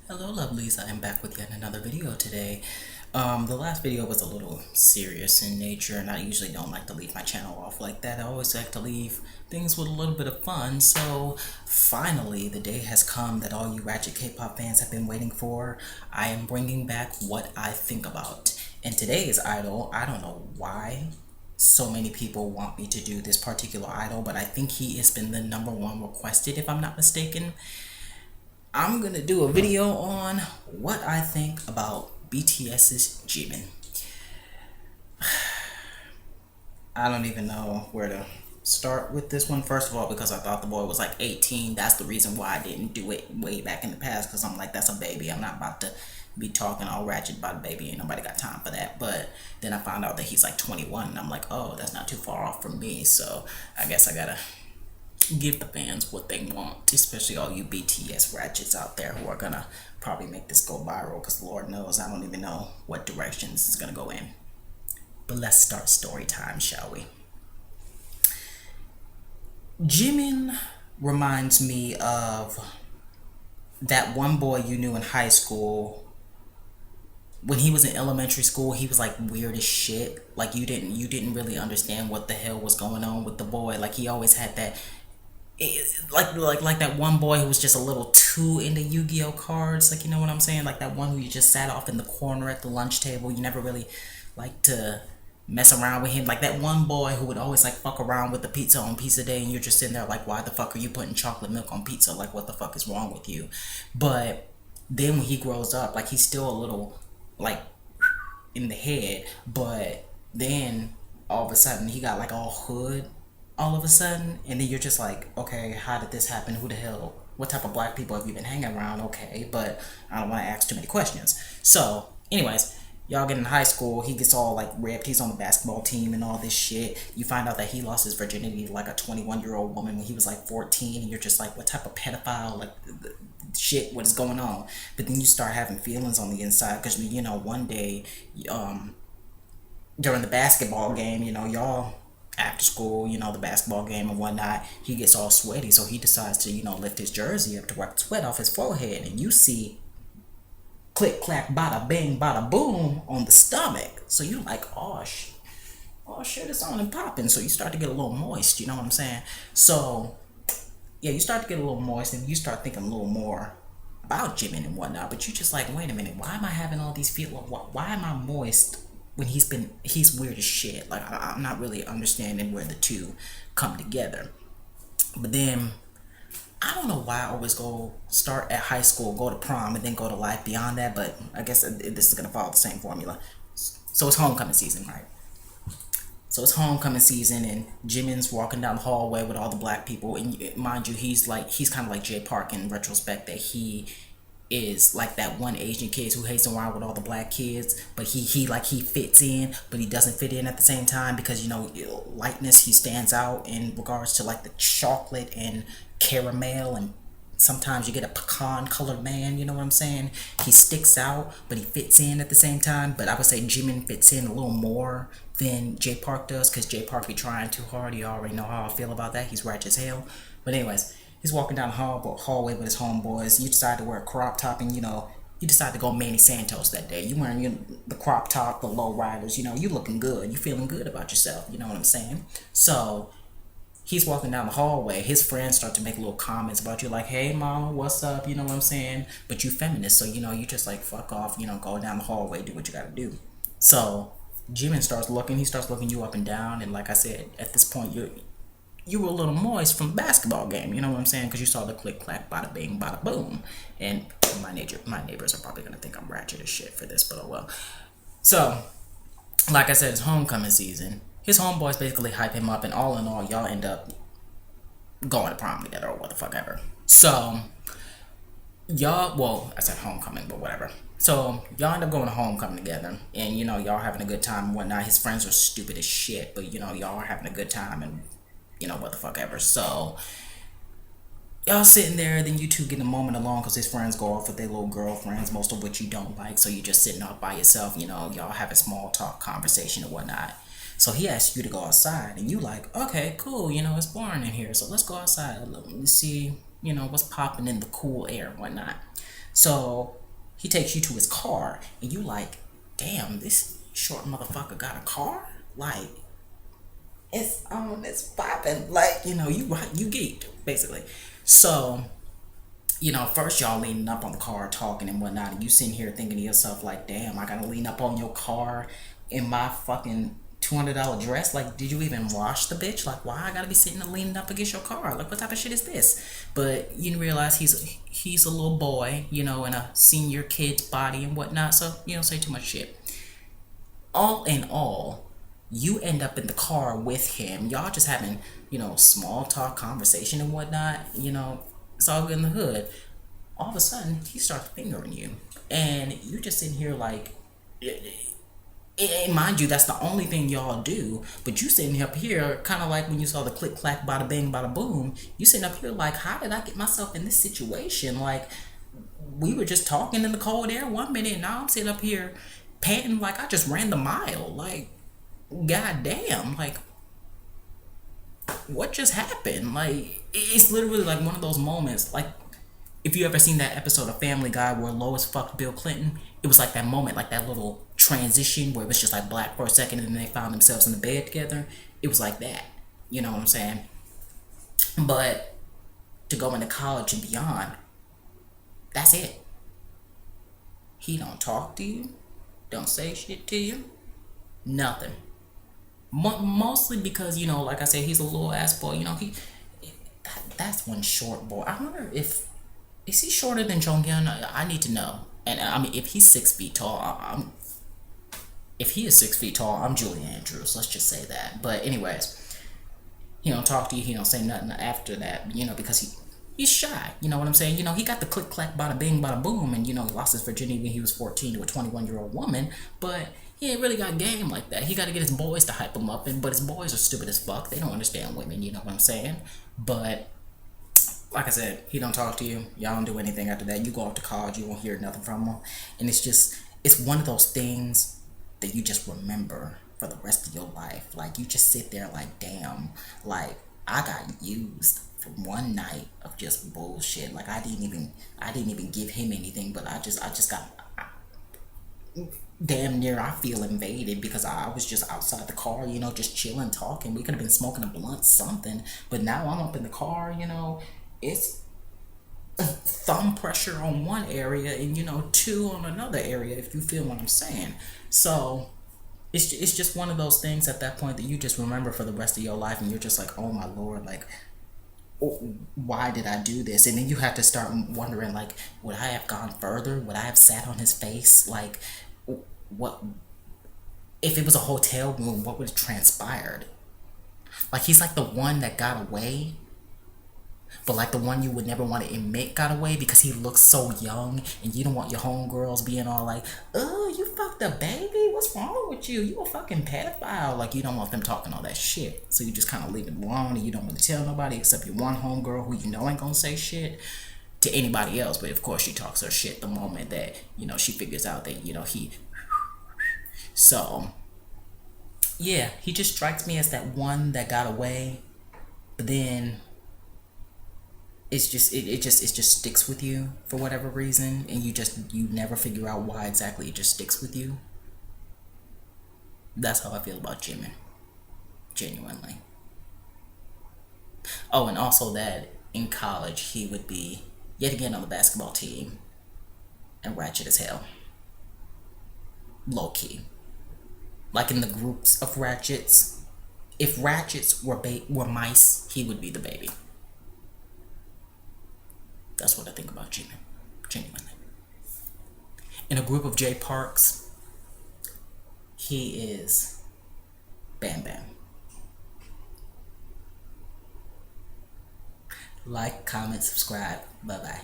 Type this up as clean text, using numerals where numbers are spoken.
Hello lovelies, I am back with yet another video today. The last video was a little serious in nature and I usually don't like to leave my channel off like that. I always like to leave things with a little bit of fun. So finally the day has come that all you Ratchet K-pop fans have been waiting for. I am bringing back what I think about. And today's idol, I don't know why so many people want me to do this particular idol, but I think he has been the #1 requested if I'm not mistaken. I'm gonna do a video on what I think about BTS's Jimin. I don't even know where to start with this one. First of all, because I thought the boy was like 18. That's the reason why I didn't do it way back in the past, because I'm like, that's a baby. I'm not about to be talking all ratchet about a baby. Ain't nobody got time for that. But then I found out that he's like 21 and I'm like, oh, that's not too far off from me. So I guess I gotta give the fans what they want, especially all you BTS ratchets out there who are gonna probably make this go viral, because Lord knows I don't even know what direction this is gonna go in. But let's start story time, shall we? Jimin reminds me of that one boy you knew in high school. When he was in elementary school, he was like weird as shit. Like you didn't really understand what the hell was going on with the boy. Like he always had that like that one boy who was just a little too into Yu-Gi-Oh cards, like, you know what I'm saying, like that one who you just sat off in the corner at the lunch table. You never really liked to mess around with him, like that one boy who would always like fuck around with the pizza on pizza day, and you're just sitting there like, why the fuck are you putting chocolate milk on pizza? Like, what the fuck is wrong with you? But then when he grows up, like he's still a little like in the head, but then all of a sudden he got like all hood all of a sudden, and then you're just like, okay, how did this happen? Who the hell, what type of black people have you been hanging around? Okay, but I don't want to ask too many questions. So anyways, y'all get in high school, he gets all like ripped, he's on the basketball team and all this shit. You find out that he lost his virginity to like a 21-year-old woman when he was like 14, and you're just like, what type of pedophile, like shit, what is going on? But then you start having feelings on the inside, because you know, one day during the basketball game, you know, y'all after school, you know, the basketball game and whatnot, he gets all sweaty, so he decides to, you know, lift his jersey up to wipe the sweat off his forehead, and you see click clack bada bang bada boom on the stomach. So you're like, oh shit, it's on and popping. So you start to get a little moist, you know what I'm saying? So yeah, you start to get a little moist and you start thinking a little more about Jimin and whatnot, but you just like, wait a minute, why am I having all these feelings? Why am I moist when he's weird as shit? Like I'm not really understanding where the two come together. But then I don't know why I always go start at high school, go to prom, and then go to life beyond that. But I guess this is gonna follow the same formula. So it's homecoming season, right? So it's homecoming season, and Jimin's walking down the hallway with all the black people. And mind you, he's kind of like Jay Park in retrospect, that he is like that one Asian kid who hates around with all the black kids, but he fits in, but he doesn't fit in at the same time, because you know, lightness, he stands out in regards to like the chocolate and caramel, and sometimes you get a pecan colored man, you know what I'm saying? He sticks out, but he fits in at the same time. But I would say Jimin fits in a little more than Jay Park does, because Jay Park be trying too hard. You already know how I feel about that. He's ratchet as hell. But anyways, he's walking down the hallway with his homeboys. You decide to wear a crop top, and you know, you decide to go Manny Santos that day. You wearing the crop top, the low riders, you know, you looking good. You feeling good about yourself, you know what I'm saying? So he's walking down the hallway. His friends start to make little comments about you, like, hey mama, what's up, you know what I'm saying? But you feminist, so you know, you just like, fuck off, you know, go down the hallway, do what you gotta do. So Jimin starts looking, he starts looking you up and down, and like I said, at this point you were a little moist from the basketball game, you know what I'm saying? Because you saw the click clack bada bing bada boom. And my neighbors are probably gonna think I'm ratchet as shit for this, but oh well. So like I said, it's homecoming season. His homeboys basically hype him up, and all in all, y'all end up going to prom together or what the fuck ever. So y'all, well, I said homecoming, but whatever. So y'all end up going to homecoming together, and you know, y'all having a good time and whatnot. His friends are stupid as shit, but you know, y'all are having a good time, and you know, what the fuck ever. So y'all sitting there, then you two get a moment alone, because his friends go off with their little girlfriends, most of which you don't like. So you're just sitting off by yourself, you know, y'all having small talk conversation and whatnot. So he asks you to go outside, and you like, okay, cool, you know, it's boring in here, so let's go outside. Let me see, you know, what's popping in the cool air and whatnot. So he takes you to his car, and you like, damn, this short motherfucker got a car. Like, it's on, it's popping. Like, you right, you geeked basically. So first y'all leaning up on the car talking and whatnot, and you sitting here thinking to yourself like, damn, I gotta lean up on your car in my fucking $200 dress. Like, did you even wash the bitch? Like, why I gotta be sitting and leaning up against your car? Like, what type of shit is this? But you realize he's a little boy, in a senior kid's body and whatnot. So you don't say too much shit. All in all, you end up in the car with him. Y'all just having, small talk, conversation and whatnot. It's all good in the hood. All of a sudden, he starts fingering you, and you just sitting here like, and mind you, that's the only thing y'all do. But you sitting up here, kind of like when you saw the click clack, bada bing, bada boom. You sitting up here like, how did I get myself in this situation? Like, we were just talking in the cold air 1 minute, and now I'm sitting up here panting like I just ran the mile. Like, goddamn, like, what just happened? Like, it's literally like one of those moments. Like, if you ever seen that episode of Family Guy where Lois fucked Bill Clinton, it was like that moment, like that little transition where it was just like black for a second and then they found themselves in the bed together. It was like that. You know what I'm saying? But to go into college and beyond, that's it. He don't talk to you, don't say shit to you, nothing. Mostly because, like I said, he's a little ass boy. That's one short boy. I wonder if is he shorter than Jonghyun? I need to know. And I mean, if he's 6 feet tall, if he is 6 feet tall, I'm Julie Andrews. Let's just say that. But anyways, he don't talk to you. He don't say nothing after that. Because he's shy. You know what I'm saying? He got the click clack bada bing bada boom, and he lost his virginity when he was 14 to a 21-year-old woman. But he ain't really got game like that. He got to get his boys to hype him up, but his boys are stupid as fuck. They don't understand women. You know what I'm saying? But like I said, he don't talk to you. Y'all don't do anything after that. You go off to college, you won't hear nothing from him, and it's one of those things that you just remember for the rest of your life. Like, you just sit there like, damn, like, I got used for one night of just bullshit. Like, I didn't even give him anything, but I just got damn near, I feel invaded because I was just outside the car, just chilling, talking. We could have been smoking a blunt, something, but now I'm up in the car, it's thumb pressure on one area and two on another area, if you feel what I'm saying. So it's just one of those things at that point that you just remember for the rest of your life, and you're just like, oh my lord, like, why did I do this? And then you have to start wondering, like, would I have gone further? Would I have sat on his face? Like, what if it was a hotel room? What would have transpired? Like, he's like the one that got away, but like the one you would never want to admit got away because he looks so young, and you don't want your homegirls being all like, oh, you fucked a baby? What's wrong with you? You a fucking pedophile. Like, you don't want them talking all that shit. So you just kind of leave it alone, and you don't want to tell nobody except your one homegirl who ain't gonna say shit to anybody else. But of course she talks her shit the moment that, she figures out that, he. So, yeah, he just strikes me as that one that got away, but then it just sticks with you for whatever reason, and you never figure out why exactly it just sticks with you. That's how I feel about Jimin, genuinely. Oh, and also that in college he would be yet again on the basketball team and ratchet as hell, low key. Like, in the groups of ratchets, if ratchets were mice, he would be the baby. That's what I think about Jimin, genuinely. In a group of J Parks, he is Bam Bam. Like, comment, subscribe. Bye bye.